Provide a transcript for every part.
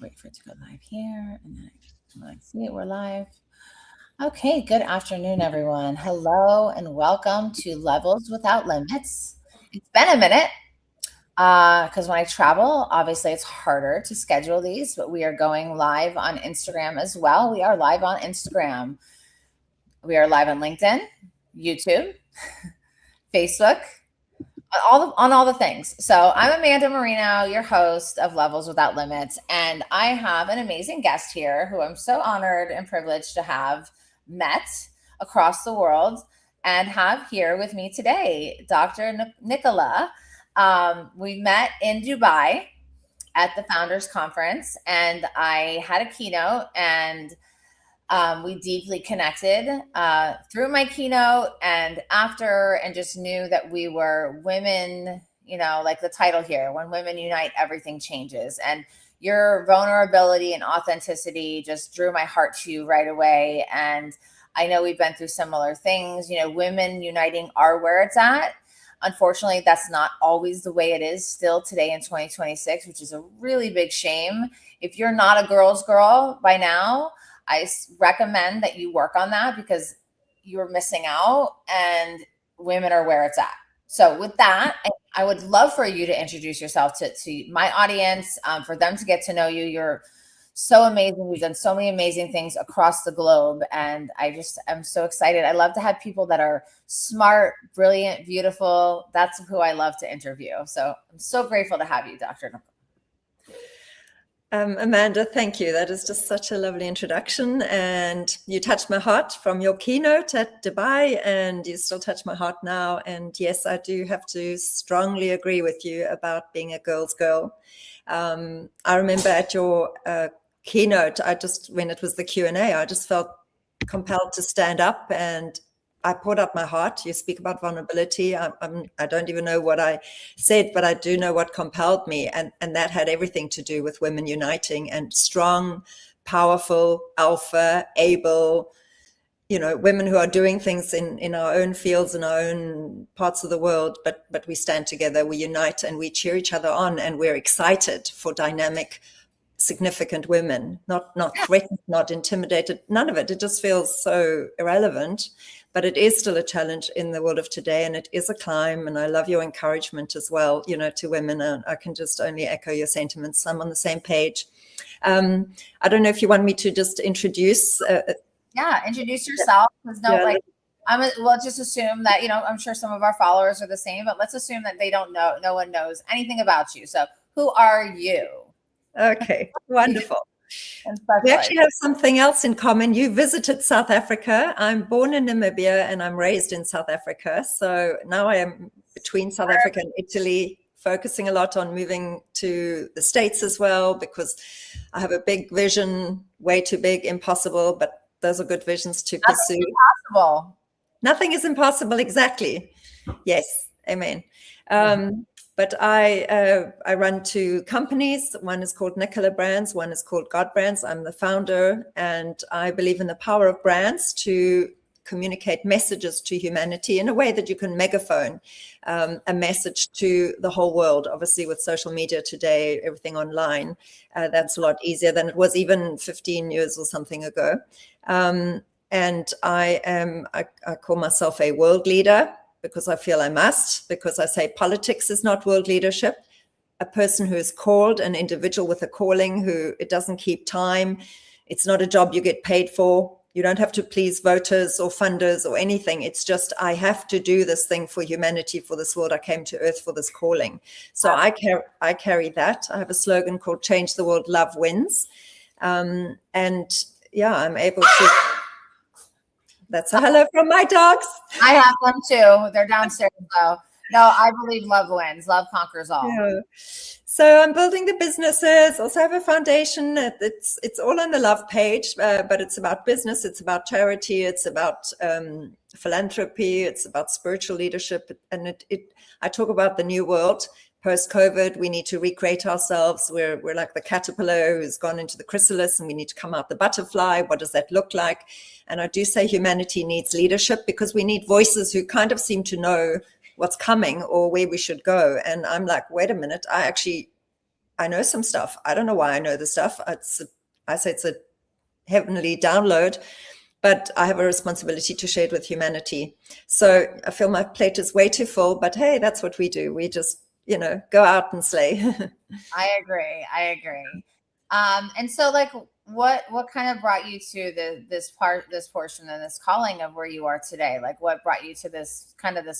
Wait for it to go live here, and then I see it. We're live. Okay, good afternoon, everyone. Hello, and welcome to Levels Without Limits. It's been a minute because when I travel, obviously it's harder to schedule these, but we are going live on Instagram as well. We are live on Instagram. We are live on LinkedIn, YouTube, Facebook, on all the things. So I'm Amanda Marino, your host of Levels Without Limits, and I have an amazing guest here who I'm so honored and privileged to have met across the world and have here with me today, Dr. Nicola. We met in Dubai at the Founders Conference, and I had a keynote, and we deeply connected through my keynote and after, and just knew that we were women, like the title here, when women unite, everything changes. And your vulnerability and authenticity just drew my heart to you right away. And I know we've been through similar things, women uniting are where it's at. Unfortunately, that's not always the way it is still today in 2026, which is a really big shame. If you're not a girl's girl by now, I recommend that you work on that because you're missing out and women are where it's at. So with that, I would love for you to introduce yourself to my audience, for them to get to know you. You're so amazing. We've done so many amazing things across the globe. And I'm so excited. I love to have people that are smart, brilliant, beautiful. That's who I love to interview. So I'm so grateful to have you, Dr. Nicola. Amanda, thank you. That is just such a lovely introduction. And you touched my heart from your keynote at Dubai, and you still touch my heart now. And yes, I do have to strongly agree with you about being a girl's girl. I remember at your keynote, when it was the Q&A, I just felt compelled to stand up and I poured out my heart. You speak about vulnerability. I don't even know what I said, but I do know what compelled me. And that had everything to do with women uniting and strong, powerful, alpha, able, women who are doing things in our own fields, in our own parts of the world. But we stand together, we unite, and we cheer each other on. And we're excited for dynamic, significant women, not threatened, not intimidated, none of it. It just feels so irrelevant. But it is still a challenge in the world of today, and it is a climb. And I love your encouragement as well, to women. And I can just only echo your sentiments. I'm on the same page. I don't know if you want me to just introduce. Introduce yourself. We'll just assume that, I'm sure some of our followers are the same, but let's assume that they don't know, no one knows anything about you. So who are you? Okay, wonderful. We actually have something else in common. You visited South Africa. I'm born in Namibia and I'm raised in South Africa. So now I am between South Africa and Italy, focusing a lot on moving to the States as well, because I have a big vision, way too big, impossible, but those are good visions to pursue. Impossible. Nothing is impossible, exactly. Yes, amen. But I run two companies. One is called Nicola Brands. One is called GODBRANDS. I'm the founder, and I believe in the power of brands to communicate messages to humanity in a way that you can megaphone a message to the whole world. Obviously, with social media today, everything online, that's a lot easier than it was even 15 years or something ago. And I call myself a world leader, because I feel I must, because I say politics is not world leadership. A person who is called, an individual with a calling, who it doesn't keep time. It's not a job you get paid for. You don't have to please voters or funders or anything. It's just, I have to do this thing for humanity, for this world. I came to earth for this calling. So I carry that. I have a slogan called Change the World, Love Wins. I'm able to... That's a hello from my dogs. I have them too. They're downstairs though. No, I believe love wins. Love conquers all. Yeah. So I'm building the businesses. Also have a foundation. It's all on the love page, but it's about business. It's about charity. It's about philanthropy. It's about spiritual leadership. And I talk about the new world. Post-COVID, we need to recreate ourselves. We're like the caterpillar who's gone into the chrysalis, and we need to come out the butterfly. What does that look like? And I do say humanity needs leadership, because we need voices who kind of seem to know what's coming or where we should go. And I'm like, wait a minute, I actually I know some stuff. I don't know why I know the stuff. I say it's a heavenly download, but I have a responsibility to share it with humanity. So I feel my plate is way too full, but hey, that's what we do. We just, go out and slay. I agree. I agree. And so like what kind of brought you to this portion and this calling of where you are today? Like what brought you to this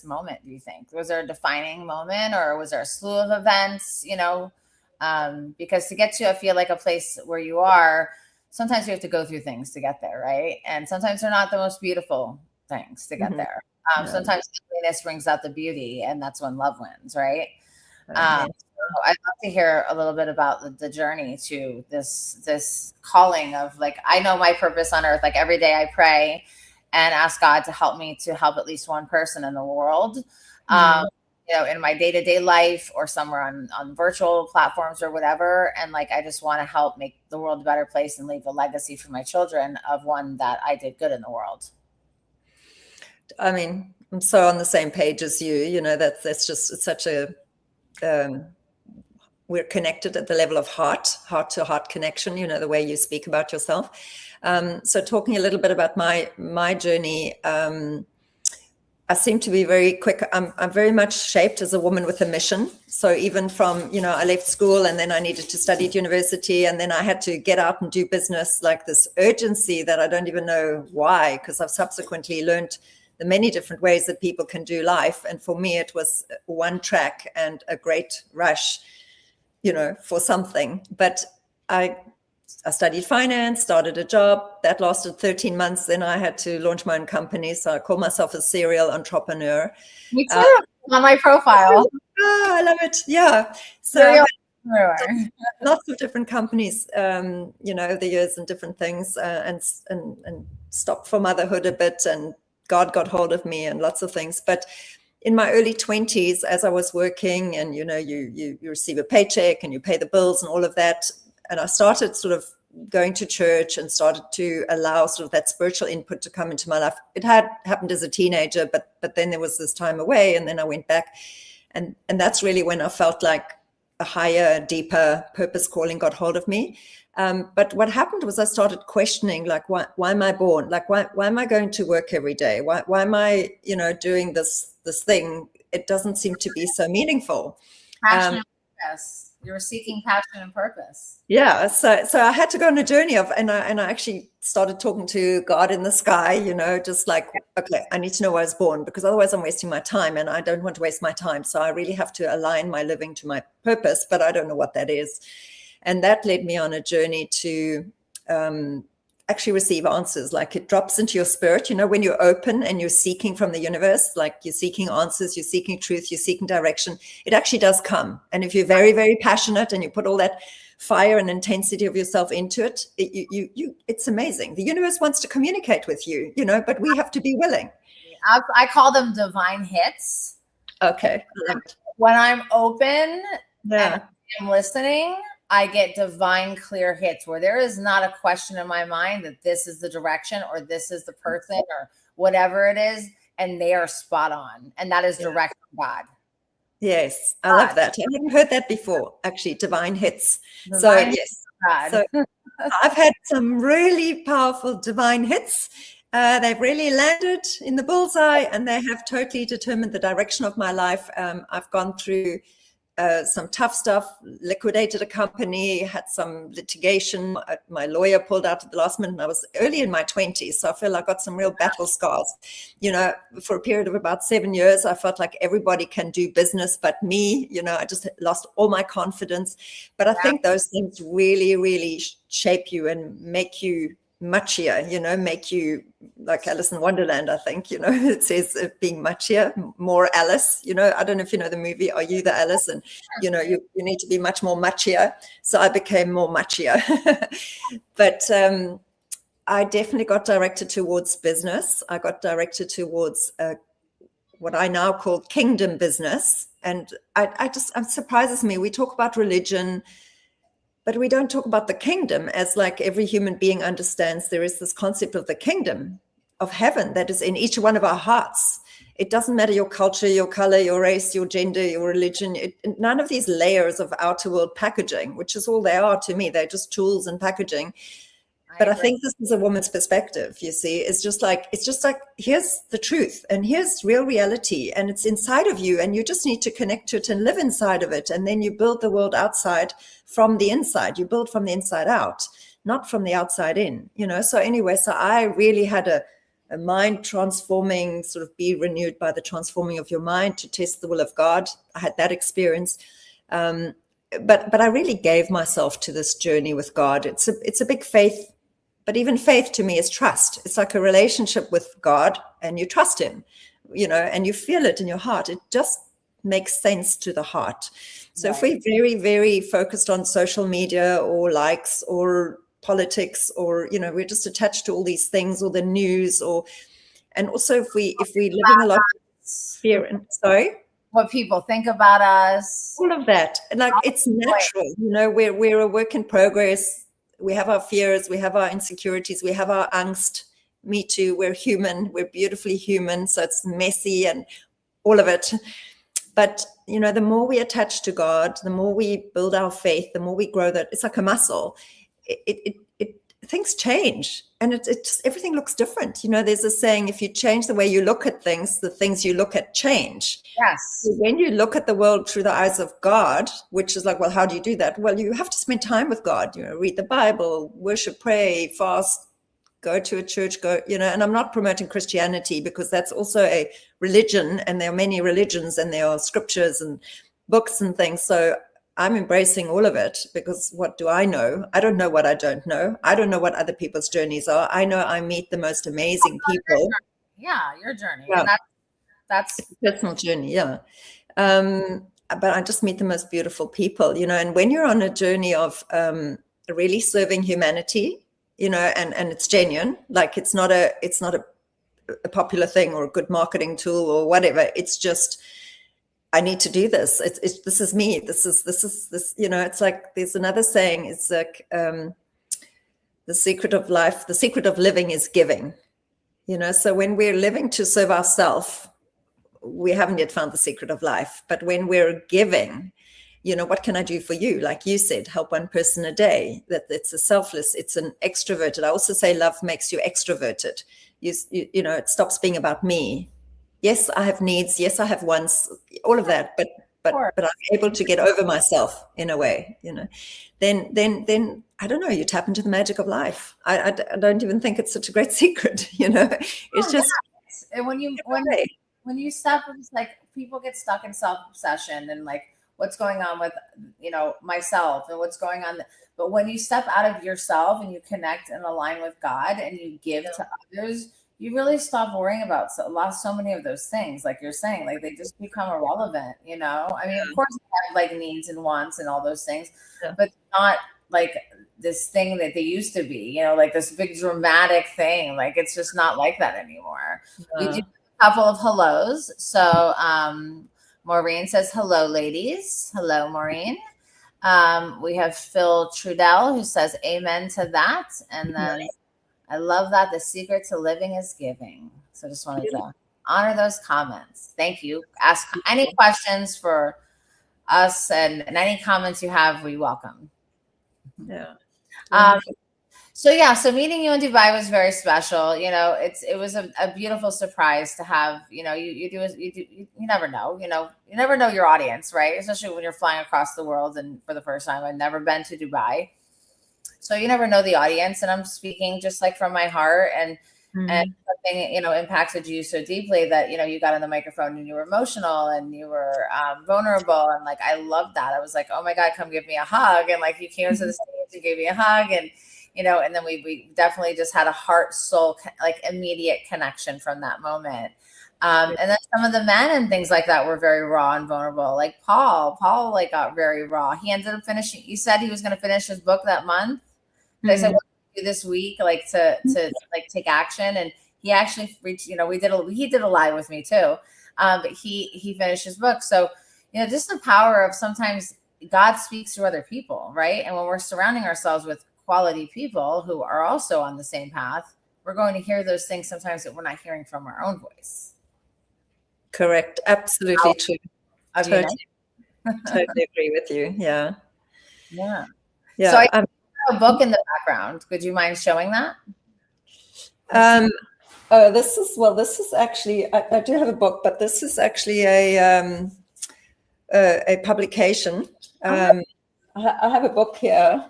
moment, do you think? Was there a defining moment, or was there a slew of events, because to get to, I feel like, a place where you are, sometimes you have to go through things to get there, right? And sometimes they're not the most beautiful things to get there. Sometimes loneliness brings out the beauty, and that's when love wins, right? So I'd love to hear a little bit about the journey to this calling of, like, I know my purpose on earth. Like every day I pray and ask God to help me to help at least one person in the world, in my day-to-day life, or somewhere on virtual platforms or whatever. And like, I just want to help make the world a better place and leave a legacy for my children of one that I did good in the world. I mean, I'm so on the same page as you. That's just, it's such a, we're connected at the level of heart to heart connection, the way you speak about yourself. So talking a little bit about my journey, I seem to be very quick. I'm very much shaped as a woman with a mission. So even from, I left school, and then I needed to study at university, and then I had to get out and do business, like this urgency that I don't even know why, because I've subsequently learned the many different ways that people can do life. And for me, it was one track and a great rush, for something. But I studied finance, started a job that lasted 13 months. Then I had to launch my own company. So I call myself a serial entrepreneur. Me too, on my profile. I love it. Yeah. So lots of different companies, over the years, and different things, and stopped for motherhood a bit, and God got hold of me, and lots of things. But in my early 20s, as I was working, and you receive a paycheck and you pay the bills and all of that, and I started sort of going to church and started to allow sort of that spiritual input to come into my life. It had happened as a teenager, but then there was this time away, and then I went back, and that's really when I felt like a higher, deeper purpose calling got hold of me. But what happened was I started questioning, like, why am I born? Like, why am I going to work every day? Why am I, doing this thing? It doesn't seem to be so meaningful. Passion and purpose. You were seeking passion and purpose. Yeah. So I had to go on a journey and I actually started talking to God in the sky, just like, okay, I need to know why I was born, because otherwise I'm wasting my time, and I don't want to waste my time. So I really have to align my living to my purpose, but I don't know what that is. And that led me on a journey to actually receive answers. Like, it drops into your spirit, when you're open and you're seeking from the universe, like you're seeking answers, you're seeking truth, you're seeking direction, it actually does come. And if you're very, very passionate and you put all that fire and intensity of yourself into it, it's amazing. The universe wants to communicate with you, but we have to be willing. I call them divine hits. Okay. When I'm open and I'm listening, I get divine clear hits where there is not a question in my mind that this is the direction or this is the person or whatever it is, and they are spot on. And that is direct from God. Yes, I love that. I haven't heard that before, actually, divine hits. Divine so I've had some really powerful divine hits. They've really landed in the bullseye, and they have totally determined the direction of my life. I've gone through some tough stuff, liquidated a company, had some litigation. My lawyer pulled out at the last minute, and I was early in my 20s. So I feel I got some real battle scars. For a period of about 7 years, I felt like everybody can do business but me. I just lost all my confidence. But I think those things really, really shape you and make you muchier, make you like Alice in Wonderland. I think, it says being muchier, more Alice, I don't know if you know the movie, Are You the Alice? And, you need to be much more muchier. So I became more muchier. But I definitely got directed towards business. I got directed towards what I now call kingdom business. And it surprises me. We talk about religion, but we don't talk about the kingdom as, like, every human being understands there is this concept of the kingdom of heaven that is in each one of our hearts. It doesn't matter your culture, your color, your race, your gender, your religion. None of these layers of outer world packaging, which is all they are to me. They're just tools and packaging. But I think this is a woman's perspective, you see. It's just like, here's the truth and here's real reality, and it's inside of you, and you just need to connect to it and live inside of it. And then you build the world outside from the inside. You build from the inside out, not from the outside in, you know? So anyway, so I really had a mind transforming, sort of be renewed by the transforming of your mind to test the will of God. I had that experience. But I really gave myself to this journey with God. It's a big faith. But even faith to me is trust. It's like a relationship with God, and you trust him, you know, and you feel it in your heart. It just makes sense to the heart. So if we're very, very focused on social media or likes or politics, or, you know, we're just attached to all these things, or the news, and also if we're living a lot of fear and, sorry? What people think about us. All of that. And like, it's natural, you know, we're a work in progress. We have our fears, we have our insecurities, we have our angst. Me too. We're human. We're beautifully human. So it's messy and all of it. But, you know, the more we attach to God, the more we build our faith, the more we grow that. It's like a muscle. Things change, and it just, everything looks different. You know, there's a saying, if you change the way you look at things, the things you look at change. Yes. So when you look at the world through the eyes of God, which is like, well, how do you do that? Well, you have to spend time with God, you know, read the Bible, worship, pray, fast, go to a church, you know, and I'm not promoting Christianity, because that's also a religion, and there are many religions, and there are scriptures and books and things. So I'm embracing all of it, because what do I know? I don't know what I don't know. I don't know what other people's journeys are. I know I meet the most amazing people. Yeah, your journey. Yeah. And that's it's a personal journey, yeah. But I just meet the most beautiful people, you know, and when you're on a journey of really serving humanity, you know, and it's genuine, like it's not a popular thing or a good marketing tool or whatever. It's just, I need to do this. This is me. This is, you know, it's like, there's another saying, it's like, the secret of life, the secret of living is giving, you know? So when we're living to serve ourselves, we haven't yet found the secret of life. But when we're giving, you know, what can I do for you? Like you said, help one person a day. That it's a selfless, it's an extroverted. I also say love makes you extroverted. You know, it stops being about me. Yes, I have needs. Yes, I have wants, all of that. But I'm able to get over myself in a way, you know. Then I don't know. You tap into the magic of life. I don't even think it's such a great secret, you know. It's just, and when you stop, it's like people get stuck in self-obsession and like what's going on with, you know, myself and what's going on. But when you step out of yourself and you connect and align with God and you give to others, you really stop worrying about so many of those things. Like you're saying, like they just become irrelevant, you know? I mean, of course we have like needs and wants and all those things, but not like this thing that they used to be, you know, like this big dramatic thing. Like it's just not like that anymore. We do a couple of hellos. So Maureen says, hello, ladies. Hello, Maureen. We have Phil Trudell who says amen to that. And then I love that. The secret to living is giving. So just wanted to honor those comments. Thank you. Ask any questions for us and any comments you have, we welcome. Yeah. So meeting you in Dubai was very special. You know, it was a beautiful surprise to have, you know, you never know, you never know your audience, right? Especially when you're flying across the world. And for the first time, I've never been to Dubai. So you never know the audience, and I'm speaking just like from my heart, and something, you know, impacted you so deeply that, you know, you got on the microphone and you were emotional and you were vulnerable. And like, I loved that. I was like, oh my God, come give me a hug. And like, you came to the stage and gave me a hug, and, you know, and then we definitely just had a heart, soul, like immediate connection from that moment. And then some of the men and things like that were very raw and vulnerable. Like Paul like got very raw. He ended up finishing, he said he was going to finish his book that month. I said, what do you do this week? Like to like take action. And he actually reached, you know, he did a live with me too. But he finished his book. So, you know, just the power of sometimes God speaks through other people, right? And when we're surrounding ourselves with quality people who are also on the same path, we're going to hear those things sometimes that we're not hearing from our own voice. Correct. Absolutely true. of Unite. Totally agree with you. Yeah. Yeah. So Yeah. I have a book in the background. Would you mind showing that? Oh, this is actually, I do have a book, but this is actually a publication. I have a book here.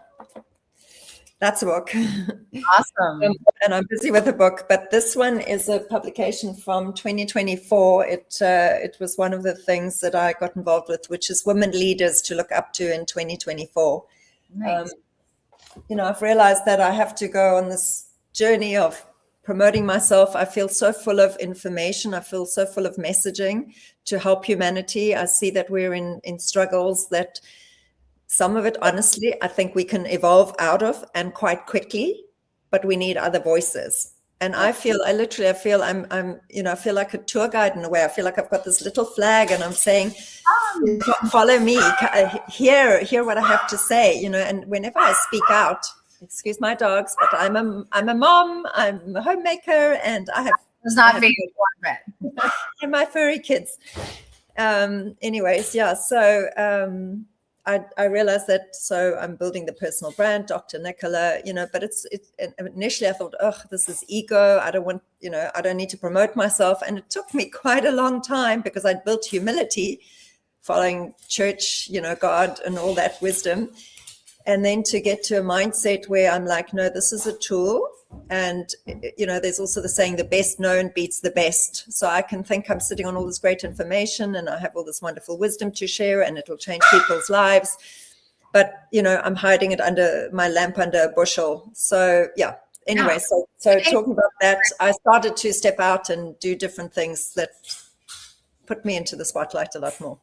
That's a book. Awesome. And I'm busy with a book, but this one is a publication from 2024. It was one of the things that I got involved with, which is women leaders to look up to in 2024. Nice. I've realized that I have to go on this journey of promoting myself. I feel so full of information. I feel so full of messaging to help humanity. I see that we're in struggles that some of it, honestly, I think we can evolve out of, and quite quickly, but we need other voices. And I feel I feel like a tour guide in a way. I feel like I've got this little flag and I'm saying, follow me, hear what I have to say, and whenever I speak out, excuse my dogs, but I'm a mom, I'm a homemaker, and I have It's not being one bit. and my furry kids. Anyways, yeah, so I realized that, so I'm building the personal brand, Dr. Nicola, but initially I thought, oh, this is ego. I don't want, I don't need to promote myself. And it took me quite a long time because I'd built humility, following church, God and all that wisdom. And then to get to a mindset where I'm like, no, this is a tool. And, there's also the saying, the best known beats the best. So I can think I'm sitting on all this great information and I have all this wonderful wisdom to share and it'll change people's lives. But, I'm hiding it under my lamp under a bushel. So, yeah. Anyway, so talking about that, I started to step out and do different things that put me into the spotlight a lot more.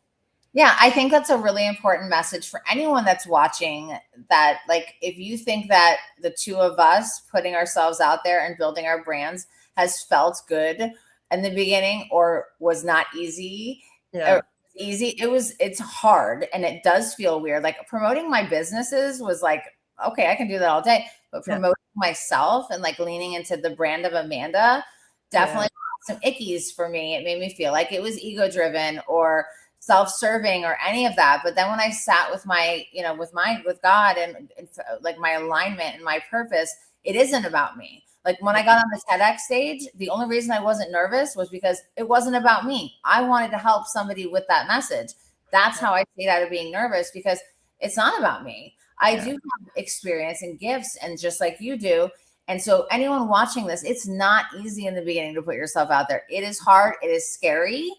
Yeah, I think that's a really important message for anyone that's watching, that like, if you think that the two of us putting ourselves out there and building our brands has felt good in the beginning or was not easy, it's hard and it does feel weird. Like promoting my businesses was like, okay, I can do that all day, but promoting myself and like leaning into the brand of Amanda definitely some ickies for me. It made me feel like it was ego driven or self-serving or any of that. But then when I sat with my, with God and like my alignment and my purpose, it isn't about me. Like when I got on the TEDx stage, the only reason I wasn't nervous was because it wasn't about me. I wanted to help somebody with that message. That's how I stayed out of being nervous, because it's not about me. I do have experience and gifts, and just like you do. And so anyone watching this, it's not easy in the beginning to put yourself out there. It is hard. It is scary,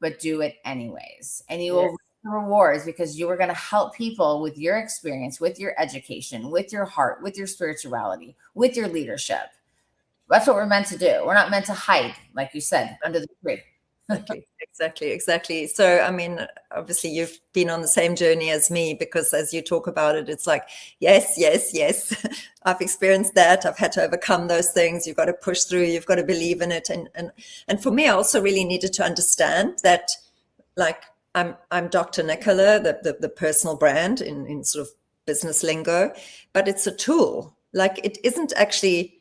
but do it anyways. And you will reap the rewards, because you are going to help people with your experience, with your education, with your heart, with your spirituality, with your leadership. That's what we're meant to do. We're not meant to hide, like you said, under the tree. Exactly. So, I mean, obviously you've been on the same journey as me, because as you talk about it, it's like, yes. I've experienced that. I've had to overcome those things. You've got to push through. You've got to believe in it. And for me, I also really needed to understand that, like, I'm Dr. Nicola, the personal brand in sort of business lingo, but it's a tool. Like, it isn't actually,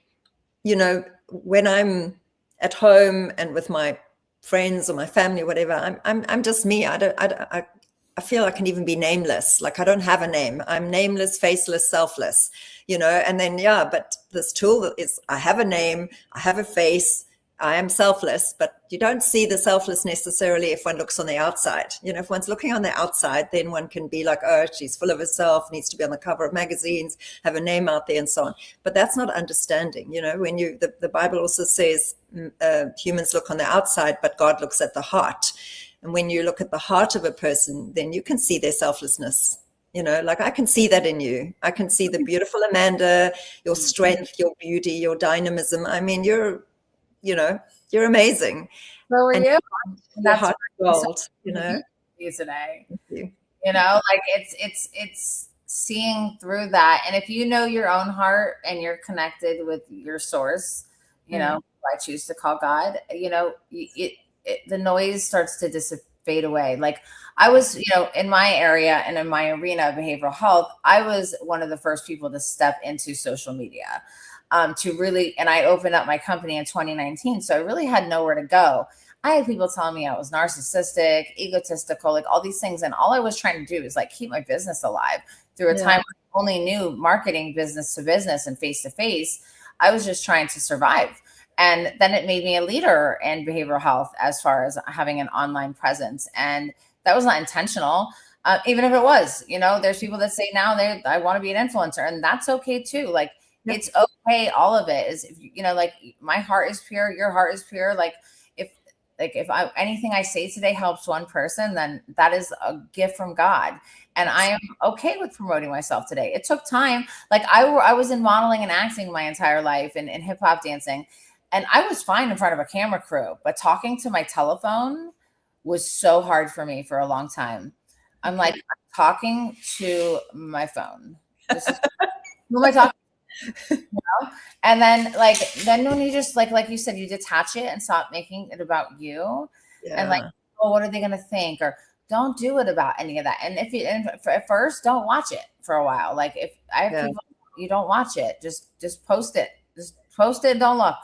when I'm at home and with my friends or my family, whatever, I'm just me. I feel I can even be nameless. Like, I don't have a name. I'm nameless, faceless, selfless, and then, but this tool is, I have a name, I have a face, I am selfless, but you don't see the selfless necessarily if one looks on the outside. If one's looking on the outside, then one can be like, oh, she's full of herself, needs to be on the cover of magazines, have a name out there and so on. But that's not understanding. When the Bible also says humans look on the outside, but God looks at the heart. And when you look at the heart of a person, then you can see their selflessness. Like, I can see that in you. I can see the beautiful Amanda, your strength, your beauty, your dynamism. I mean, you're amazing. So are you? That's heart gold, you today. Like it's seeing through that. And if you know your own heart and you're connected with your source, who I choose to call God, the noise starts to fade away. Like I was, in my area and in my arena of behavioral health, I was one of the first people to step into social media. And I opened up my company in 2019. So I really had nowhere to go. I had people telling me I was narcissistic, egotistical, like all these things. And all I was trying to do is like keep my business alive through a Yeah. time when I only knew marketing business to business and face to face. I was just trying to survive. And then it made me a leader in behavioral health as far as having an online presence. And that was not intentional. Even if it was, there's people that say now I want to be an influencer, and that's okay too. Like, Yep. it's okay. All of it is, if like my heart is pure, your heart is pure. If if anything I say today helps one person, then that is a gift from God. And I am okay with promoting myself today. It took time. Like I was in modeling and acting my entire life, and hip hop dancing, and I was fine in front of a camera crew, but talking to my telephone was so hard for me for a long time. I'm like, I'm talking to my phone. This is who am I talking to? And then when you just like you said, you detach it and stop making it about you, and like, Yeah. oh, what are they gonna think? Or don't do it about any of that. And at first, don't watch it for a while. Like if I have Yeah. people, you don't watch it, just post it. Just post it, don't look.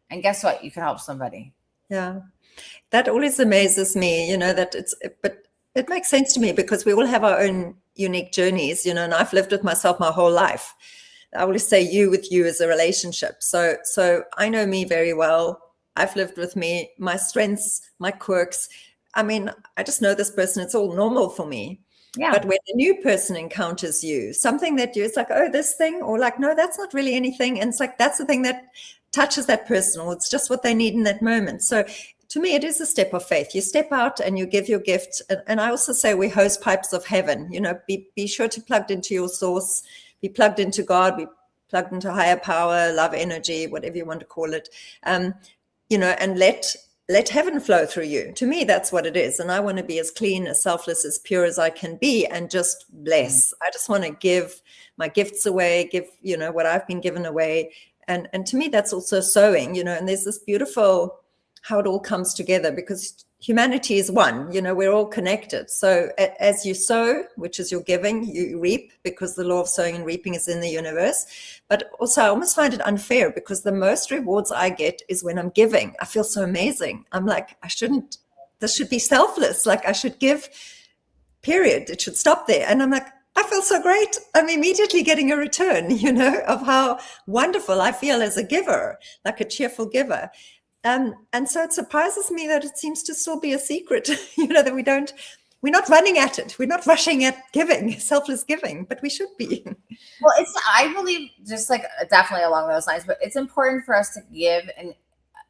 And guess what? You can help somebody. Yeah. That always amazes me, that but it makes sense to me because we all have our own unique journeys, and I've lived with myself my whole life. I always say you with you is a relationship. So I know me very well. I've lived with me, my strengths, my quirks. I mean, I just know this person. It's all normal for me. Yeah. But when a new person encounters you, something that it's like, oh, this thing, or like, no, that's not really anything. And it's like, that's the thing that touches that person, or it's just what they need in that moment. So to me, it is a step of faith. You step out and you give your gift. And I also say we host pipes of heaven. Be sure to plug into your source, be plugged into God, be plugged into higher power, love, energy, whatever you want to call it. And let heaven flow through you. To me, that's what it is. And I want to be as clean, as selfless, as pure as I can be, and just bless. I just want to give my gifts away, give, what I've been given away. And to me, that's also sowing, and there's this beautiful how it all comes together, because humanity is one, we're all connected. So as you sow, which is your giving, you reap, because the law of sowing and reaping is in the universe. But also I almost find it unfair, because the most rewards I get is when I'm giving. I feel so amazing. I'm like, this should be selfless. Like I should give, period. It should stop there. And I'm like, I feel so great. I'm immediately getting a return, of how wonderful I feel as a giver, like a cheerful giver. And so it surprises me that it seems to still be a secret, that we're not running at it. We're not rushing at giving, selfless giving, but we should be. Well, I believe just like definitely along those lines, but it's important for us to give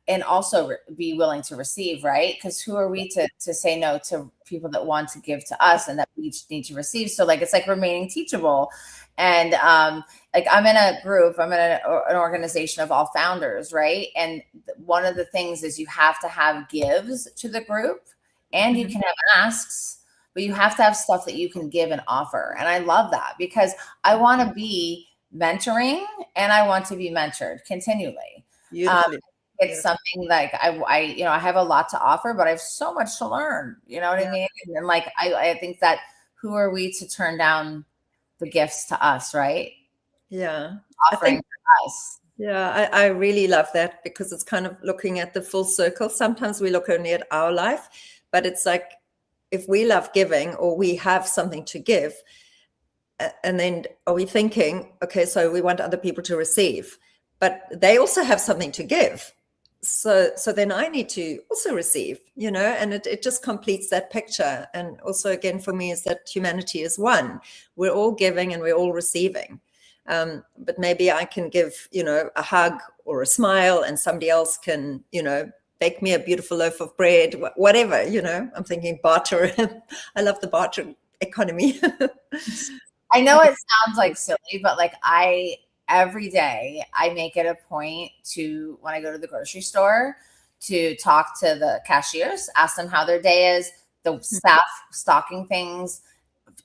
and also be willing to receive, right? Because who are we to say no to people that want to give to us and that we each need to receive? So like, it's like remaining teachable. And like I'm in a group, I'm in an organization of all founders, right? And one of the things is you have to have gives to the group, and you can have asks, but you have to have stuff that you can give and offer. And I love that, because I want to be mentoring and I want to be mentored continually. Beautifully. It's something like I have a lot to offer, but I have so much to learn. You know what I mean? And like I think that who are we to turn down the gifts to us, right? Yeah. Offering to us. Yeah, I really love that, because it's kind of looking at the full circle. Sometimes we look only at our life, but it's like, if we love giving, or we have something to give, and then are we thinking, okay, so we want other people to receive, but they also have something to give. So then I need to also receive, and it just completes that picture. And also, again, for me, is that humanity is one. We're all giving and we're all receiving. But maybe I can give, a hug or a smile, and somebody else can, bake me a beautiful loaf of bread, whatever, I'm thinking barter. I love the barter economy. I know it sounds like silly, but like every day I make it a point to, when I go to the grocery store, to talk to the cashiers, ask them how their day is, the staff stocking things,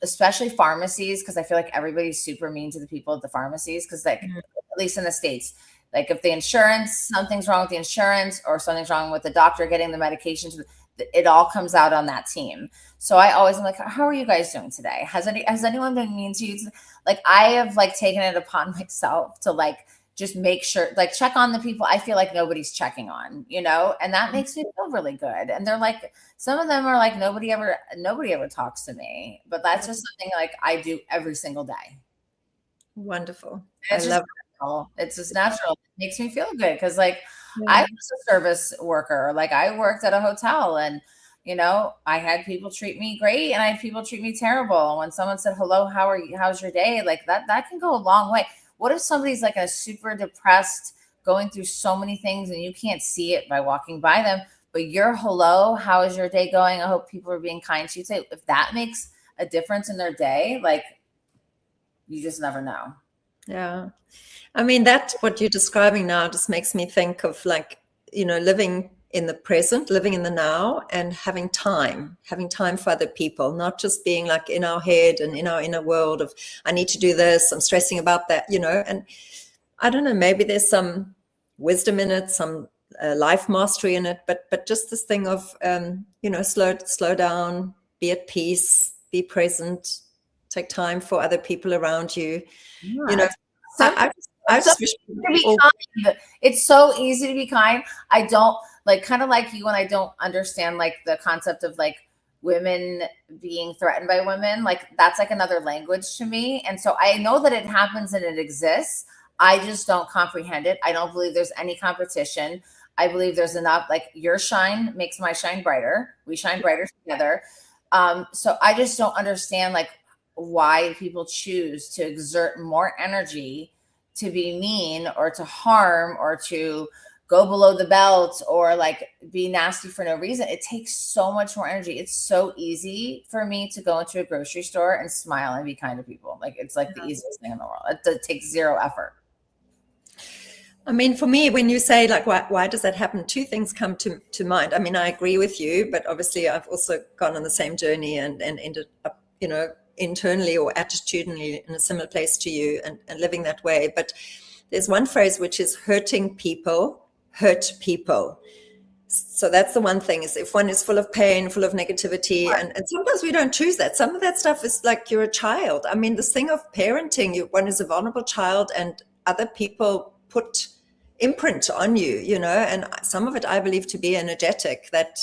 especially pharmacies, because I feel like everybody's super mean to the people at the pharmacies, because like at least in the States, like if the insurance, something's wrong with the insurance, or something's wrong with the doctor getting the medications, it all comes out on that team. So I always am like, how are you guys doing today? Has anyone been mean to you? Like I have like taken it upon myself to like just make sure, like, check on the people I feel like nobody's checking on, and that makes me feel really good. And they're like, some of them are like, nobody ever talks to me, but that's just something like I do every single day. Wonderful. And I it's just love natural. It's just natural. It makes me feel good because, like, I it. was a service worker. Like, I worked at a hotel, and I had people treat me great, and I had people treat me terrible. And when someone said, "Hello, how are you? How's your day?" Like that can go a long way. What if somebody's like a super depressed, going through so many things, and you can't see it by walking by them, but your hello, how is your day going? I hope people are being kind to you. Say, if that makes a difference in their day, like, you just never know. Yeah. I mean, that what you're describing now just makes me think of, like, living in the present, living in the now, and having time for other people, not just being like in our head and in our inner world of, I need to do this, I'm stressing about that, and I don't know, maybe there's some wisdom in it, some life mastery in it, but just this thing of, slow down, be at peace, be present, take time for other people around you. You Yeah, know, it's simple. I It's so just wish easy to be all, kind. It's so easy to be kind. I don't like, kind of like you, when I don't understand like the concept of like women being threatened by women. Like, that's like another language to me. And so I know that it happens and it exists. I just don't comprehend it. I don't believe there's any competition. I believe there's enough, like, your shine makes my shine brighter. We shine brighter together. So I just don't understand, like, why people choose to exert more energy to be mean or to harm or to go below the belt or like be nasty for no reason. It takes so much more energy. It's so easy for me to go into a grocery store and smile and be kind to people. Like, it's like the easiest thing in the world. It takes zero effort. I mean, for me, when you say like, why does that happen? Two things come to mind. I mean, I agree with you, but obviously I've also gone on the same journey and ended up, internally or attitudinally in a similar place to you and living that way. But there's one phrase which is hurting people hurt people. So that's the one thing, is if one is full of pain, full of negativity, and sometimes we don't choose that. Some of that stuff is like, you're a child. I mean, this thing of parenting, one is a vulnerable child and other people put imprint on you, and some of it I believe to be energetic, that,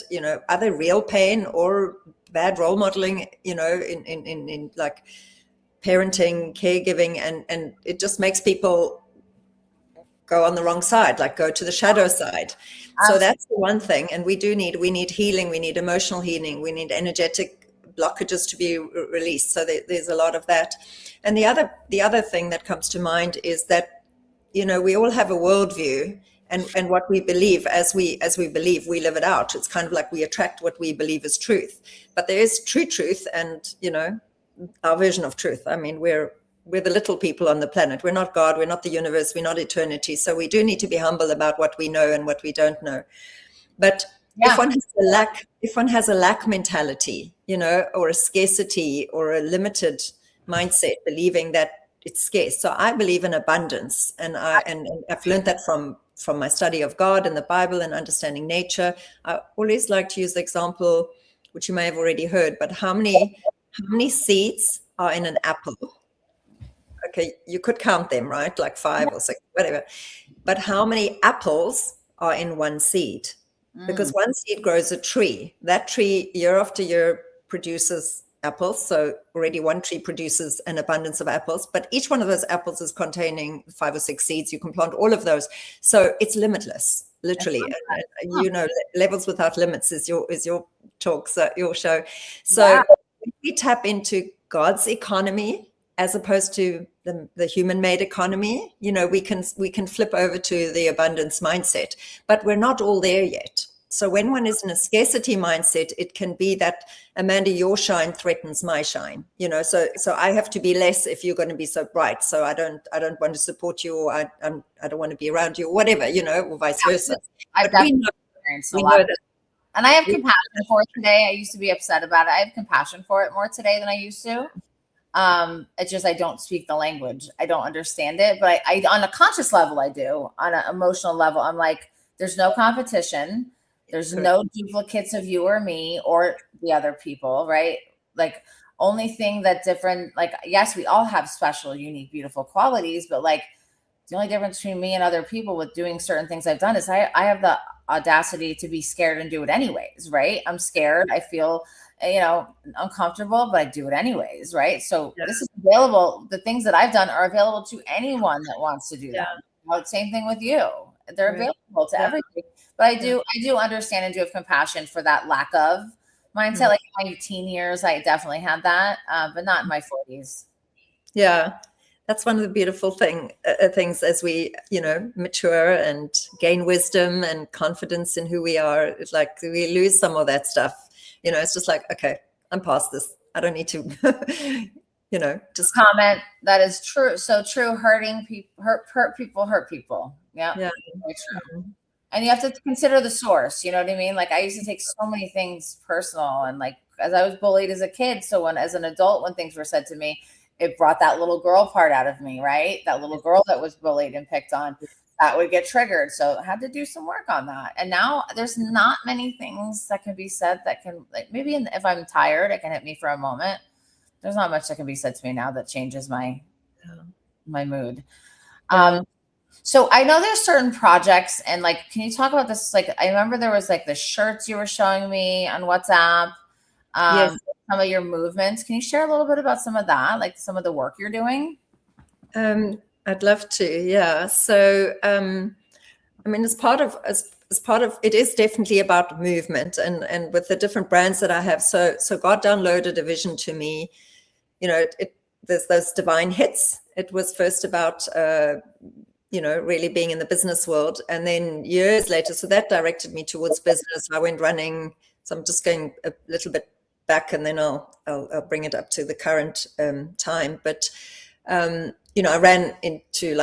either real pain or bad role modeling, in like parenting, caregiving, and it just makes people go on the wrong side, like go to the shadow side. So that's the one thing. And we need healing, we need emotional healing, we need energetic blockages to be released. So there's a lot of that. And the other thing that comes to mind is that, we all have a worldview, and what we believe, as we believe, we live it out. It's kind of like we attract what we believe is truth. But there is true truth and, our version of truth. I mean, we're the little people on the planet. We're not God, we're not the universe, we're not eternity. So we do need to be humble about what we know and what we don't know. But if one has a lack mentality, or a scarcity or a limited mindset, believing that it's scarce. So I believe in abundance, and I've learned that from my study of God and the Bible and understanding nature. I always like to use the example, which you may have already heard, but how many seeds are in an apple? Okay, you could count them, right? Like 5 or 6, whatever. But how many apples are in one seed? Because one seed grows a tree. That tree, year after year, produces apples. So already one tree produces an abundance of apples, but each one of those apples is containing 5 or 6 seeds. You can plant all of those. So it's limitless, literally. And, levels without limits is your talk, so your show. So we tap into God's economy as opposed to the human-made economy. We can flip over to the abundance mindset, but we're not all there yet. So when one is in a scarcity mindset, it can be that, Amanda, your shine threatens my shine. So I have to be less if you're going to be so bright. So I don't want to support you, or I don't want to be around you, or whatever, or vice versa. I've definitely experienced a lot. And I have compassion for it today. I used to be upset about it. I have compassion for it more today than I used to. It's just, I don't speak the language. I don't understand it, but I on a conscious level, I do. On an emotional level, I'm like, there's no competition. There's no duplicates of you or me or the other people, right? Like, only thing that different, like, yes, we all have special, unique, beautiful qualities, but like, The only difference between me and other people with doing certain things I've done is I have the audacity to be scared and do it anyways, right? I'm scared. I feel, uncomfortable, but I do it anyways, right? So Yeah. this is available. The things that I've done are available to anyone that wants to do Yeah. them. Same thing with you. They're Right. available to Yeah. everybody. But I do understand and do have compassion for that lack of mindset. Like in my teen years, I definitely had that, but not in my 40s. Yeah. That's one of the beautiful things as we, mature and gain wisdom and confidence in who we are. It's like we lose some of that stuff. It's just like, okay, I'm past this. I don't need to, just Comment that is true. So true. Hurting people, hurt people, hurt people. Yeah, yeah. very true. And you have to consider the source. You know what I mean? Like I used to take so many things personal, and like as I was bullied as a kid, so when as an adult, when things were said to me, it brought that little girl part out of me, right? That little girl that was bullied and picked on, that would get triggered. So I had to do some work on that. And now there's not many things that can be said that can, like, maybe if I'm tired, it can hit me for a moment. There's not much that can be said to me now that changes my mood. So I know there's certain projects, and like, can you talk about this? Like, I remember there was like the shirts you were showing me on WhatsApp. Yes. Some of your movements. Can you share a little bit about some of that, like some of the work you're doing? I'd love to. Yeah. So, as part of it is definitely about movement, and with the different brands that I have. So God downloaded a vision to me. There's those divine hits. It was first about really being in the business world, and then years later, so that directed me towards business. I went running. So I'm just going a little bit back, and then I'll bring it up to the current time. But I ran into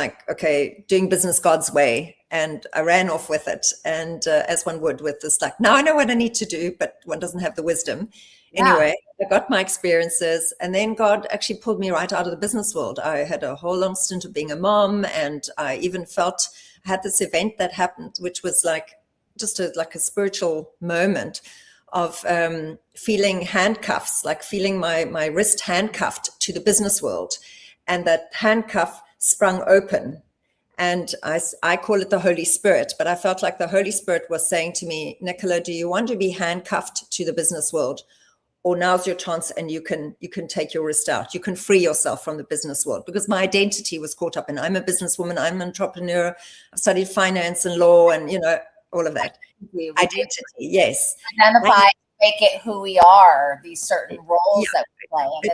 doing business God's way, and I ran off with it. And as one would, with this, like, now I know what I need to do, but one doesn't have the wisdom. Yeah. Anyway, I got my experiences, and then God actually pulled me right out of the business world. I had a whole long stint of being a mom, and I even felt I had this event that happened, which was like just a spiritual moment of feeling handcuffs, like feeling my wrist handcuffed to the business world. And that handcuff sprung open. And I call it the Holy Spirit, but I felt like the Holy Spirit was saying to me, Nicola, do you want to be handcuffed to the business world? Or now's your chance, and you can take your wrist out. You can free yourself from the business world, because my identity was caught up in, I'm a businesswoman, I'm an entrepreneur, I've studied finance and law, and all of that. Identity, yes. Identify, make it who we are, these certain roles that we play. And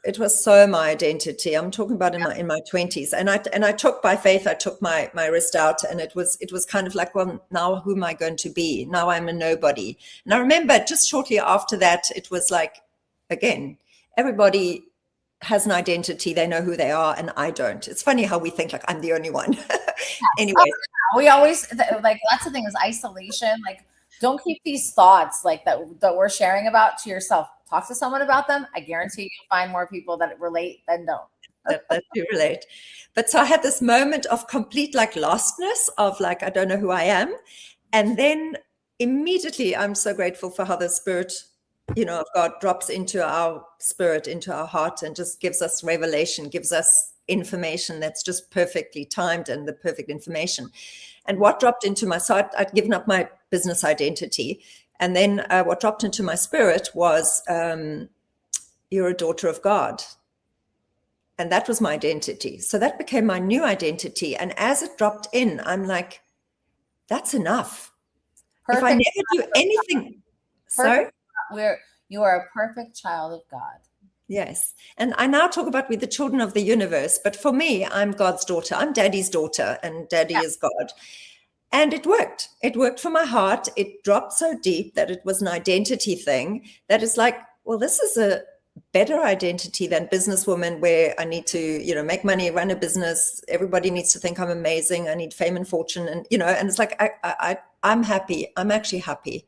it was so my identity. I'm talking about in my 20s, and I took, by faith, I took my wrist out, and it was kind of like, well, now who am I going to be? Now I'm a nobody. And I remember just shortly after that, it was like, again, everybody has an identity. They know who they are, and I don't. It's funny how we think like I'm the only one. Anyway, we always, like, that's the thing, is isolation. Like, don't keep these thoughts like that we're sharing about to yourself. Talk to someone about them. I guarantee you'll find more people that relate than don't. that do relate. But so I had this moment of complete lostness of I don't know who I am. And then immediately, I'm so grateful for how the Spirit, of God drops into our spirit, into our heart, and just gives us revelation, gives us information that's just perfectly timed, and the perfect information. And what dropped into so I'd given up my business identity. And then what dropped into my spirit was, you're a daughter of God. And that was my identity. So that became my new identity. And as it dropped in, I'm like, that's enough. Perfect. If I never do anything. Sorry? You are a perfect child of God. Yes. And I now talk about we're the children of the universe. But for me, I'm God's daughter. I'm Daddy's daughter, and Daddy is God. And it worked. It worked for my heart. It dropped so deep that it was an identity thing that is like, well, this is a better identity than businesswoman, where I need to, make money, run a business. Everybody needs to think I'm amazing. I need fame and fortune. And, and it's like, I'm happy. I'm actually happy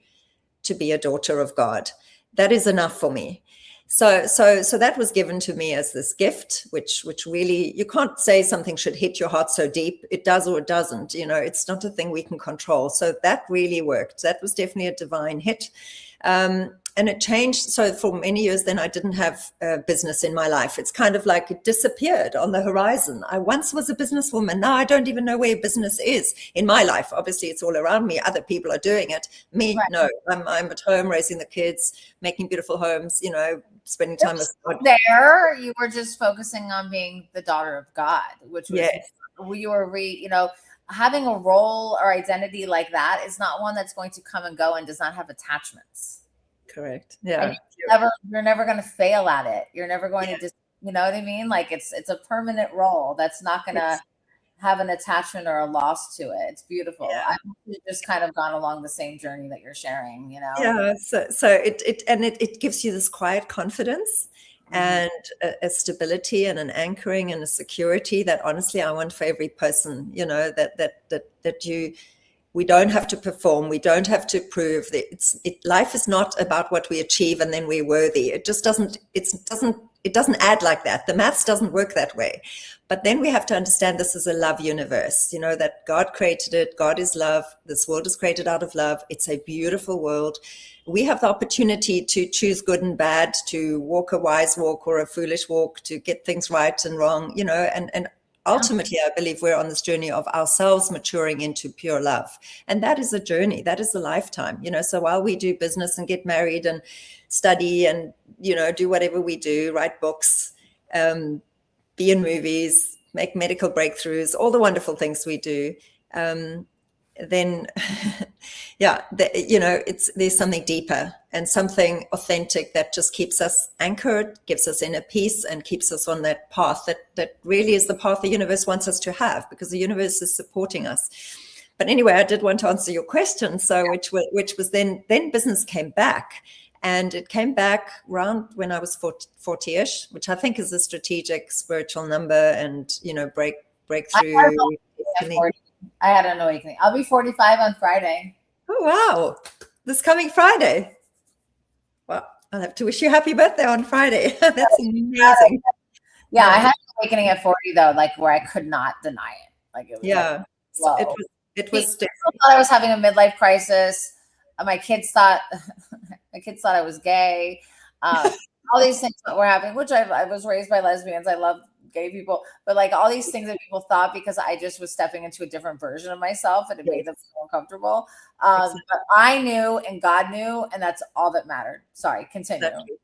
to be a daughter of God. That is enough for me. So that was given to me as this gift, which really, you can't say something should hit your heart so deep. It does or it doesn't. It's not a thing we can control. So that really worked. That was definitely a divine hit. And it changed. So for many years then I didn't have business in my life. It's kind of like it disappeared on the horizon. I once was a businesswoman. Now I don't even know where business is in my life. Obviously it's all around me. Other people are doing it. Me, Right. no. I'm at home raising the kids, making beautiful homes, spending time with God. There, you were just focusing on being the daughter of God, which was Yes. you were having a role or identity like that is not one that's going to come and go and does not have attachments. Correct. And Yeah. you're never going to fail at it. You're never going to just, you know what I mean? Like it's a permanent role that's not going to have an attachment or a loss to it. It's beautiful. Yeah. I've just kind of gone along the same journey that you're sharing, Yeah. So it gives you this quiet confidence and a stability and an anchoring and a security that honestly I want for every person, we don't have to perform. We don't have to prove that life is not about what we achieve and then we're worthy. It just doesn't add like that. The maths doesn't work that way. But then we have to understand this is a love universe, that God created it. God is love. This world is created out of love. It's a beautiful world. We have the opportunity to choose good and bad, to walk a wise walk or a foolish walk, to get things right and wrong, and ultimately, I believe we're on this journey of ourselves maturing into pure love. And that is a journey. That is a lifetime, So while we do business and get married and study and, do whatever we do, write books, be in movies, make medical breakthroughs, all the wonderful things we do, then there's something deeper and something authentic that just keeps us anchored, gives us inner peace, and keeps us on that path that really is the path the universe wants us to have, because the universe is supporting us. But anyway, I did want to answer your question. So which was then business came back. And it came back around when I was 40-ish, which I think is a strategic spiritual number and, breakthrough. I had an awakening. I'll be 45 on Friday. Oh, wow. This coming Friday. Well, I'll have to wish you happy birthday on Friday. That's amazing. Yeah, I had an awakening at 40, though, like where I could not deny it. Like it was it was People thought I was having a midlife crisis. My kids thought I was gay. All these things that were happening, which I was raised by lesbians. I love gay people, but like all these things that people thought, because I just was stepping into a different version of myself and it made them feel uncomfortable. But I knew and God knew, and that's all that mattered. Sorry, continue. Exactly.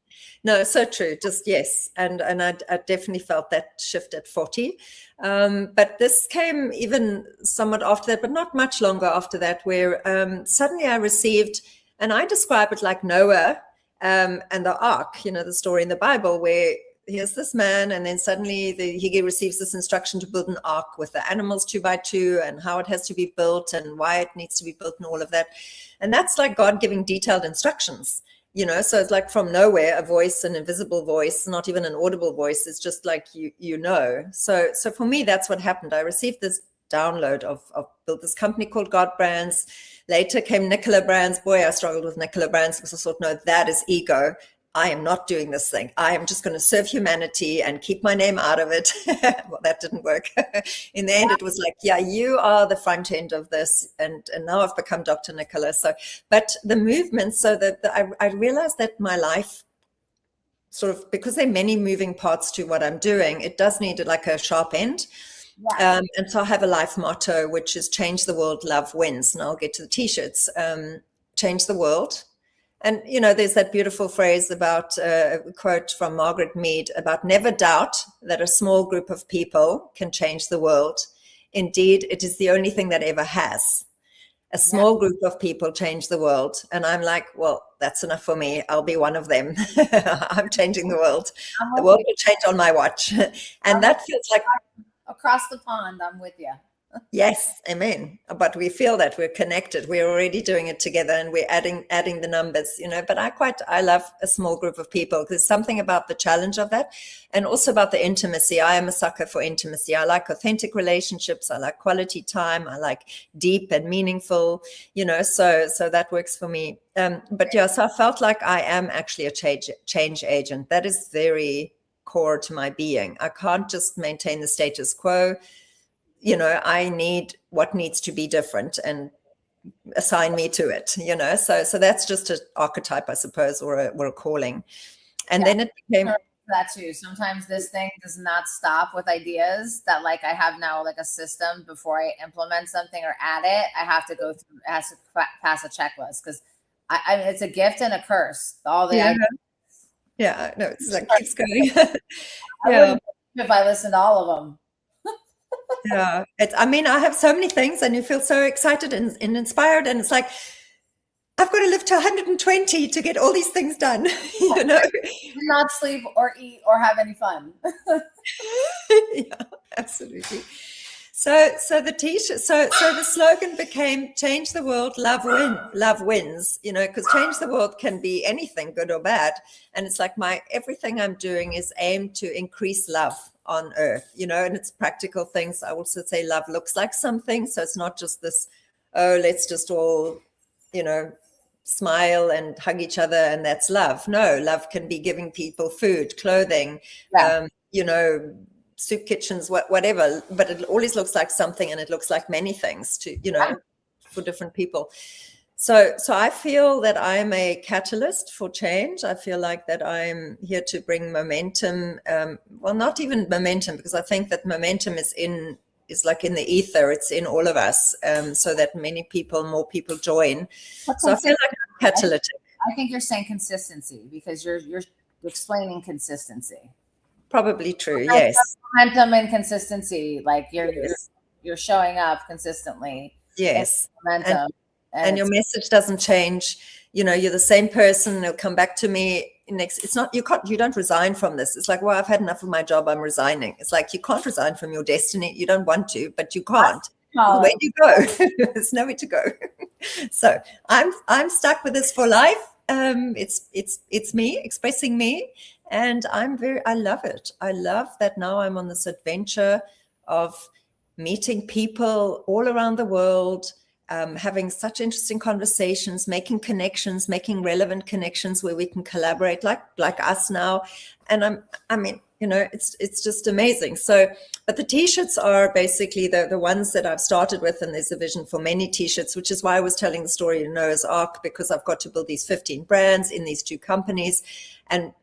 No, so true. Just yes. And I definitely felt that shift at 40. But this came even somewhat after that, but not much longer after that, where suddenly I received, and I describe it like Noah and the ark, the story in the Bible where here's this man, and then suddenly he receives this instruction to build an ark with the animals 2 by 2 and how it has to be built and why it needs to be built and all of that. And that's like God giving detailed instructions. So it's like from nowhere, a voice, an invisible voice, not even an audible voice. It's just like, So for me, that's what happened. I received this download of built this company called GODBRANDS. Later came Nicola Brands. Boy, I struggled with Nicola Brands because I thought, no, that is ego. I am not doing this thing. I am just going to serve humanity and keep my name out of it. Well, that didn't work. In the end, it was like, yeah, you are the front end of this. And now I've become Dr. Nicola. But the movement, I realized that my life sort of, because there are many moving parts to what I'm doing, it does need like a sharp end. Yeah. And so I have a life motto, which is change the world, love wins. And I'll get to the t-shirts. Change the world. And, there's that beautiful phrase about a quote from Margaret Mead about never doubt that a small group of people can change the world. Indeed, it is the only thing that ever has. A small group of people change the world. And I'm like, well, that's enough for me. I'll be one of them. I'm changing the world. The world will change on my watch. And that feels like across the pond. I'm with you. Yes, amen. But we feel that we're connected. We're already doing it together, and we're adding the numbers, But I love a small group of people. There's something about the challenge of that, and also about the intimacy. I am a sucker for intimacy. I like authentic relationships. I like quality time. I like deep and meaningful, So that works for me. But yeah, so I felt like I am actually a change agent. That is very core to my being. I can't just maintain the status quo. I need what needs to be different. And assign me to it, so that's just an archetype, I suppose, or a calling. And then it became that too. Sometimes this thing does not stop with ideas that, like, I have now like a system before I implement something or add it. I have to go through, it has to pass a checklist, because I mean, it's a gift and a curse. All the ideas. Yeah, no, it's like keeps going. Yeah. If I listen to all of them. Yeah, I mean, I have so many things, and you feel so excited and inspired, and it's like, I've got to live to 120 to get all these things done, Not sleep or eat or have any fun. Yeah, absolutely. So the t-shirt, so the slogan became "Change the world, love wins." Because change the world can be anything, good or bad, and it's like everything I'm doing is aimed to increase love on earth, and it's practical things. I also say love looks like something, so it's not just this, oh, let's just all, smile and hug each other and that's love. No, love can be giving people food, clothing, soup kitchens, whatever, but it always looks like something, and it looks like many things for different people. So I feel that I'm a catalyst for change. I feel like that I'm here to bring momentum. Well, not even momentum, because I think that momentum is like in the ether. It's in all of us, so that more people join. So I feel like I'm catalytic. I think you're saying consistency, because you're explaining consistency. Probably true. Yes. Momentum and consistency, like you're showing up consistently. Yes. Momentum. And your message doesn't change. You're the same person. They'll come back to me next. It's not, you don't resign from this. It's like, well, I've had enough of my job, I'm resigning. It's like, you can't resign from your destiny. You don't want to, but you can't. Where do you go? There's nowhere to go. So I'm stuck with this for life. It's me expressing me, and I love it. I love that now I'm on this adventure of meeting people all around the world, having such interesting conversations, making connections, making relevant connections where we can collaborate like us now. And it's just amazing. So, but the t-shirts are basically the ones that I've started with, and there's a vision for many t-shirts, which is why I was telling the story in Noah's Ark, because I've got to build these 15 brands in these 2 companies. And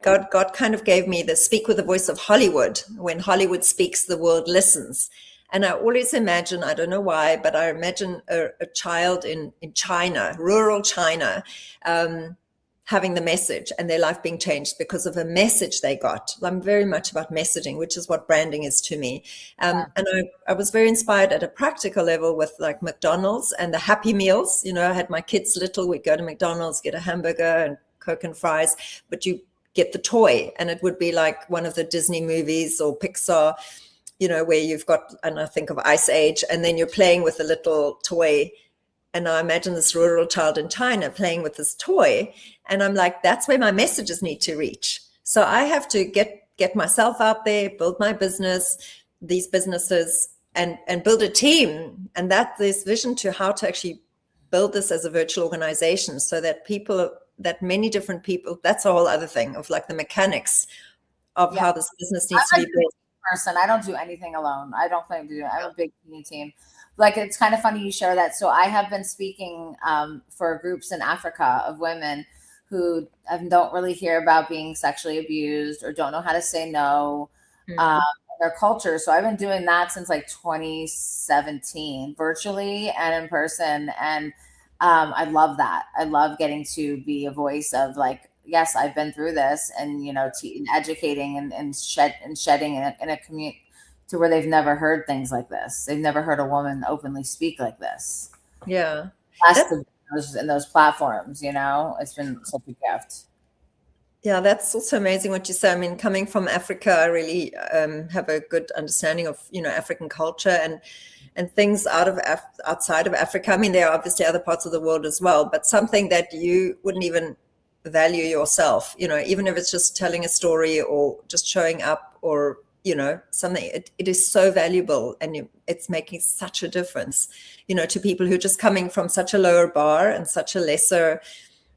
God kind of gave me the speak with the voice of Hollywood. When Hollywood speaks, the world listens. And I always imagine, I don't know why, but I imagine a child in China, rural China, having the message and their life being changed because of a message they got. I'm very much about messaging, which is what branding is to me. And I was very inspired at a practical level with like McDonald's and the Happy Meals. I had my kids little, we'd go to McDonald's, get a hamburger and Coke and fries, but you get the toy, and it would be like one of the Disney movies or Pixar, where you've got, and I think of Ice Age, and then you're playing with a little toy. And I imagine this rural child in China playing with this toy. And I'm like, that's where my messages need to reach. So I have to get myself out there, build my business, these businesses, and build a team. And that there's vision to how to actually build this as a virtual organization, so that many different people, that's a whole other thing of like the mechanics of how this business needs to be built. Person. I don't do anything alone. I don't plan to do it. I'm a big team. Like, it's kind of funny you share that. So I have been speaking for groups in Africa of women who don't really hear about being sexually abused or don't know how to say no in their culture. So I've been doing that since like 2017, virtually and in person. And I love that. I love getting to be a voice of like, yes, I've been through this, and educating and shedding in a community to where they've never heard things like this. They've never heard a woman openly speak like this. Yeah, in those platforms, it's been such a gift. Yeah, that's also amazing what you say. I mean, coming from Africa, I really have a good understanding of African culture and things outside of Africa. I mean, there are obviously other parts of the world as well, but something that you wouldn't even value yourself, even if it's just telling a story or just showing up or something, it is so valuable, and it's making such a difference to people who are just coming from such a lower bar and such a lesser,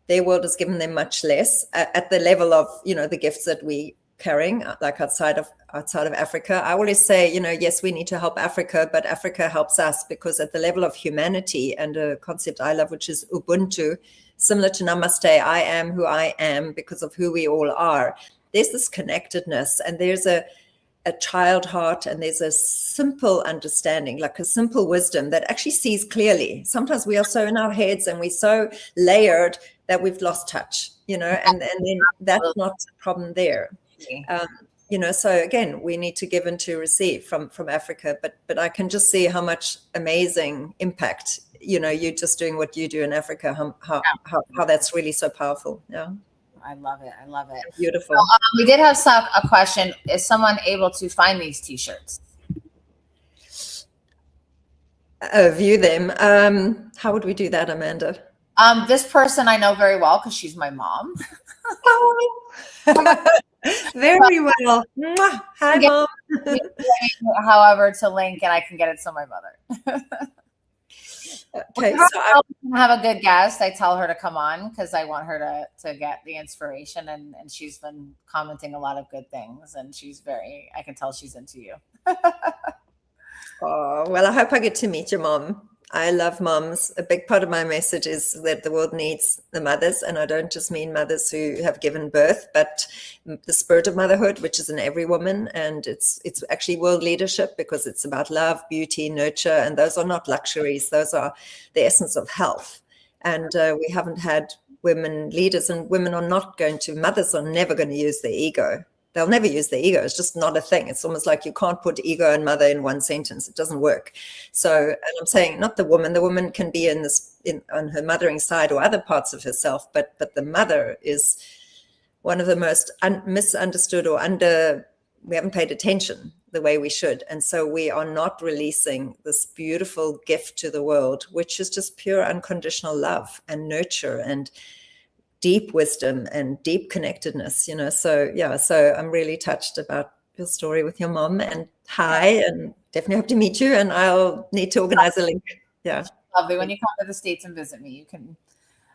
their world has given them much less at the level of the gifts that we carrying, like outside of Africa. I always say, yes, we need to help Africa, but Africa helps us, because at the level of humanity, and a concept I love, which is Ubuntu, similar to Namaste, I am who I am because of who we all are. There's this connectedness, and there's a child heart, and there's a simple understanding, like a simple wisdom that actually sees clearly. Sometimes we are so in our heads and we're so layered that we've lost touch, and then that's not the problem there. So again, we need to give and to receive from Africa, but I can just see how much amazing impact, you just doing what you do in Africa, how that's really so powerful. Yeah. I love it. Beautiful. So, we did have a question. Is someone able to find these t-shirts? View them. How would we do that, Amanda? This person I know very well because she's my mom. Oh, very well. Hi, Mom. However, to link, and I can get it to my mother. Okay, so I have a good guest. I tell her to come on because I want her to get the inspiration, and she's been commenting a lot of good things, and I can tell she's into you. Oh, well, I hope I get to meet your mom. I love moms. A big part of my message is that the world needs the mothers, and I don't just mean mothers who have given birth, but the spirit of motherhood, which is in every woman. And it's actually world leadership, because it's about love, beauty, nurture, and those are not luxuries. Those are the essence of health. And we haven't had women leaders, and mothers are never going to use their ego. They'll never use their ego. It's just not a thing. It's almost like you can't put ego and mother in one sentence. It doesn't work. So, and I'm saying not the woman. The woman can be on her mothering side or other parts of herself, but the mother is one of the most misunderstood, or we haven't paid attention the way we should. And so we are not releasing this beautiful gift to the world, which is just pure unconditional love and nurture and deep wisdom and deep connectedness, so I'm really touched about your story with your mom, and and definitely hope to meet you, and I'll need to organize a link. Yeah. Lovely. When you come to the States and visit me, you can.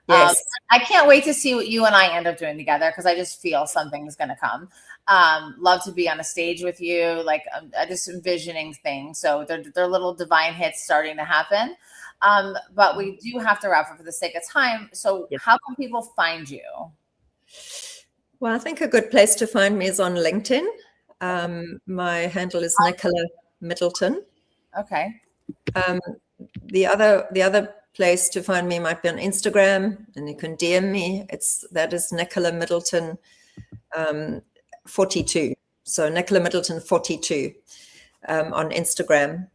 Yes. I can't wait to see what you and I end up doing together, because I just feel something's going to come. Love to be on a stage with you. Like, I'm just envisioning things. So they're little divine hits starting to happen. But we do have to wrap up for the sake of time. So How can people find you? Well, I think a good place to find me is on LinkedIn. My handle is Nicola Middleton. Okay. The other place to find me might be on Instagram, and you can DM me. That is Nicola Middleton 42. So Nicola Middleton 42 on Instagram.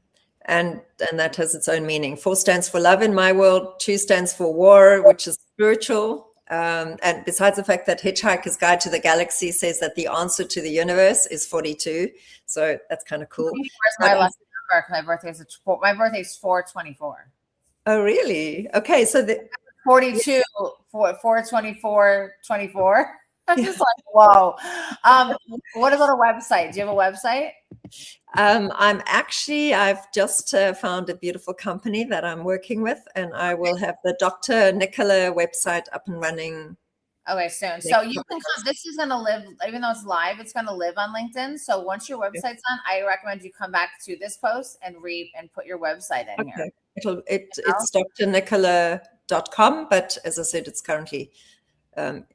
And that has its own meaning. 4 stands for love in my world. 2 stands for war, which is spiritual. And besides the fact that Hitchhiker's Guide to the Galaxy says that the answer to the universe is 42. So that's kind of cool. Where's my lucky number? My birthday is 4/24. Oh, really? Okay. So 42, 4/24, 24. I'm just like, whoa. What about a website? Do you have a website? I've just found a beautiful company that I'm working with, and I will have the Dr. Nicola website up and running. Okay, soon. So you can come. This is going to live, even though it's live, it's going to live on LinkedIn. So once your website's on, I recommend you come back to this post and put your website in here. It's drnicola.com, but as I said, it's currently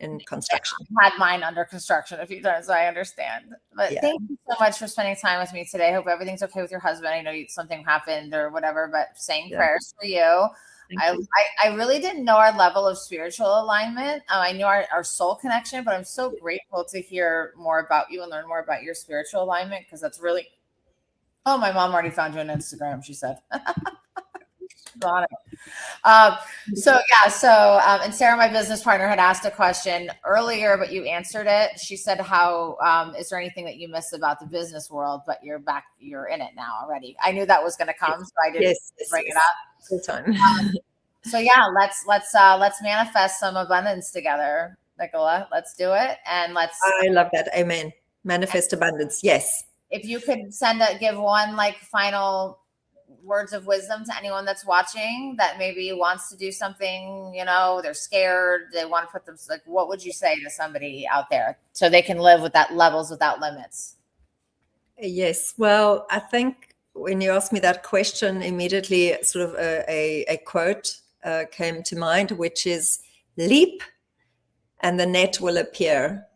in construction. I've had mine under construction a few times, so I understand. But thank you so much for spending time with me today. I hope everything's okay with your husband. I know something happened or whatever, but saying prayers for you. I really didn't know our level of spiritual alignment. I knew our soul connection, but I'm so grateful to hear more about you and learn more about your spiritual alignment, because that's really. Oh, my mom already found you on Instagram, she said. Got it. And Sarah, my business partner, had asked a question earlier, but you answered it. She said, how is there anything that you miss about the business world, but you're in it now already? I knew that was going to come, so I didn't bring it up. Full time. Let's manifest some abundance together, Nicola. Let's do it, and I love that. Amen. Manifest abundance. Yes. If you could give one final words of wisdom to anyone that's watching that maybe wants to do something, they're scared, they want to put them, like, what would you say to somebody out there so they can live with that levels without limits? Yes. Well, I think when you asked me that question, immediately sort of a quote came to mind, which is leap and the net will appear.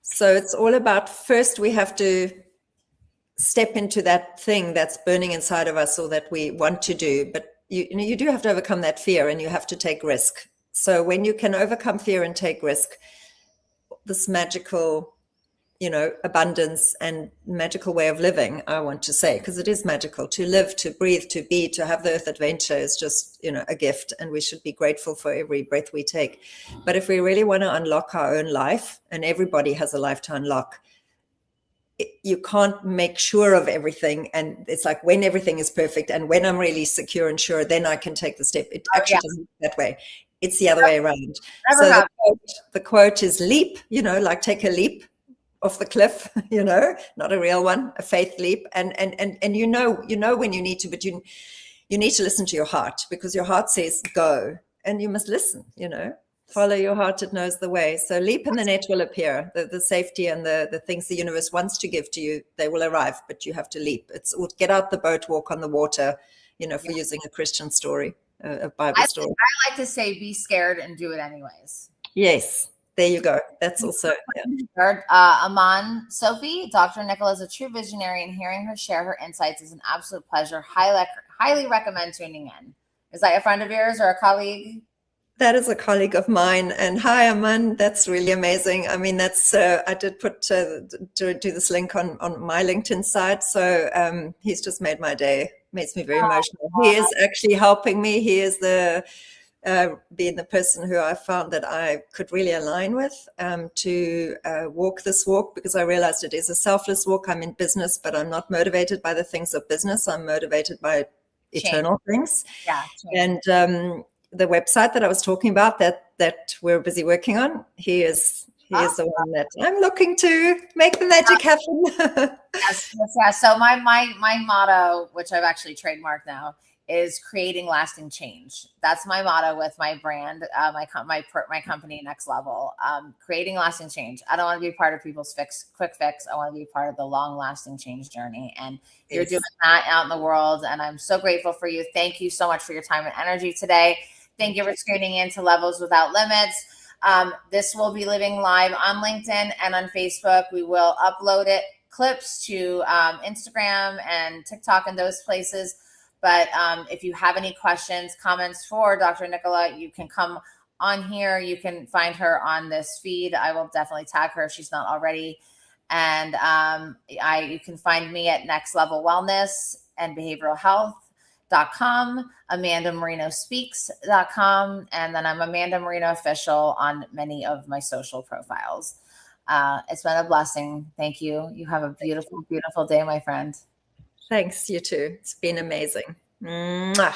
So it's all about, first we have to step into that thing that's burning inside of us or that we want to do. But you do have to overcome that fear, and you have to take risk. So when you can overcome fear and take risk, this magical, abundance and magical way of living, I want to say, because it is magical to live, to breathe, to be, to have the earth adventure is just, a gift, and we should be grateful for every breath we take. But if we really want to unlock our own life, and everybody has a life to unlock, you can't make sure of everything. And it's like, when everything is perfect and when I'm really secure and sure, then I can take the step. It actually doesn't work that way. It's the other way around. So the quote is leap, like take a leap off the cliff, not a real one, a faith leap. And you know when you need to, but you need to listen to your heart, because your heart says go, and you must listen, follow your heart, it knows the way. So leap and the net will appear. The safety and the things the universe wants to give to you, they will arrive, but you have to leap. It's get out the boat, walk on the water, if we're using a Christian story, a Bible story. I like to say, be scared and do it anyways. Yes. There you go. That's also, Aman Sophie, Dr. Nicola is a true visionary, and hearing her share her insights is an absolute pleasure. Highly recommend tuning in. Is that a friend of yours or a colleague? That is a colleague of mine. And hi, Aman. That's really amazing. I mean, that's I did put to do this link on my LinkedIn site. So he's just made my day. Makes me very emotional. He is actually helping me. He is being the person who I found that I could really align with to walk this walk, because I realized it is a selfless walk. I'm in business, but I'm not motivated by the things of business. I'm motivated by eternal things. Yeah. And the website that I was talking about that we're busy working on, he is the one that I'm looking to make the magic happen. Yes. So my motto, which I've actually trademarked now, is creating lasting change. That's my motto with my brand, my company, Next Level. Creating lasting change. I don't want to be part of people's quick fix. I want to be part of the long lasting change journey. And you're doing that out in the world. And I'm so grateful for you. Thank you so much for your time and energy today. Thank you for tuning in to Levels Without Limits. This will be living live on LinkedIn and on Facebook. We will upload clips to Instagram and TikTok and those places. But if you have any questions, comments for Dr. Nicola, you can come on here. You can find her on this feed. I will definitely tag her if she's not already. And you can find me at Next Level Wellness and Behavioral Health.com, AmandaMarinoSpeaks.com, and then I'm Amanda Marino Official on many of my social profiles. It's been a blessing. Thank you. You have a beautiful, beautiful day, my friend. Thanks, you too. It's been amazing. Mwah.